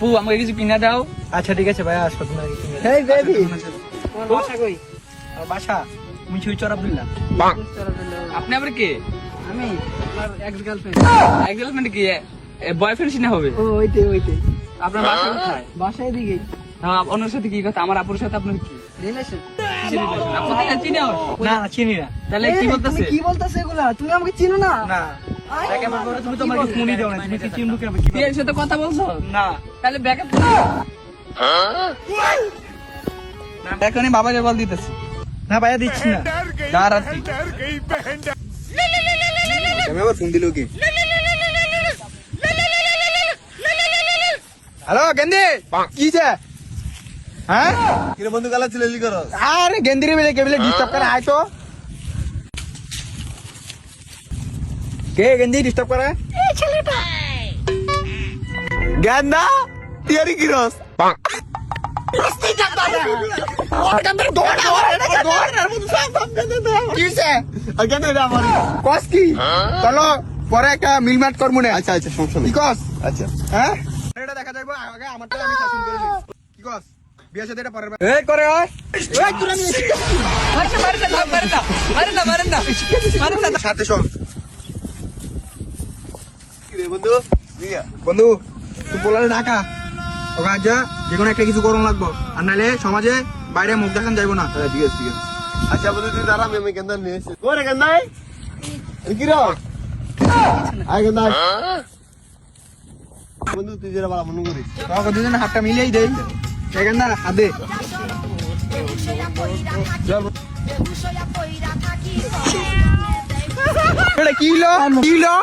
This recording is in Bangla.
আপু আমাকে কিছু কিনা দাও। আচ্ছা ঠিক আছে ভাইয়া, আসো তোমার হেই বেবি, তোমার বাসা কই? আমার বাসা মুন্সিগঞ্জ চরাবদুল্লাহ। আপনি আবার কে? আমি আপনার এক্স গার্লফ্রেন্ড। এক্সেলমেন্ট কি বয়ফ্রেন্ড সিনা হবে? ও ওইটাই আপনার বাসা কোথায়? বাসায় দিকে হ্যাঁ, ওনার সাথে কি কথা? আমার আপুর সাথে আপনার কি রিলেশন। আপু থেকে চিনো? না না চিনি না। তাহলে কি বলতেছে? কি বলতেছে এগুলা? তুমি আমাকে চিনো না? না তাকে আমার বলে তুমি তো আমাকে ফোনই দাও না, তুমি কি চিনবো কেন? কি তুই এর সাথে কথা বলছো? না তাহলে ব্যাকআপ এখনই বাবাকে বল দিতেছি। না ভাইয়া দিচ্ছি না। দাঁড়াচ্ছি। আমি আবার ফোন দিল কি? হ্যালো গেন্দি, কি যে? হ্যাঁ কিরে বন্ধু গালা চিল্লালি করো? আরে গেন্দিরে মিলে কেবলে ডিস্টার্ব করে আয় তো। কে গেন্দি ডিস্টার্ব করে? গেন্দা তিয়ারি কি রস? গেন্দা এটা আমার। কস কি? চলো পরে একটা মিলমাট করবো না। আচ্ছা আচ্ছা সমস্যা কি নেই। কস? আচ্ছা হ্যাঁ এটা দেখা যাইবো আগে আমারটা আমি শাসন করে নিই। কি কস? বিয়ে সাথে এটা পরের বার। এই করে হয়। এই তোরা নিয়ে সাথে শোন কিরে বন্ধু দিয়া বন্ধু, তুই বলালে ঢাকা ওখানে যা, যে কোনো একটা কিছু করুন লাগবো, আর নাহলে সমাজে বাইরে মুখ দেখান যাইবো না। হ্যাঁ ঠিক আছে ঠিক আছে। আচ্ছা বন্ধু তুই দাঁড়া, আমি গেন্দা নিয়ে এসেছি। ওরে গেন্দাই কি রে? আয় গেন্দা বন্ধু তুই যেটা ভালো মনে করিস। তোমাকে দুজনে হাতটা মিলিয়েই দেই। দেখেন না হাত দে। এটা কি হলো? কি হলো?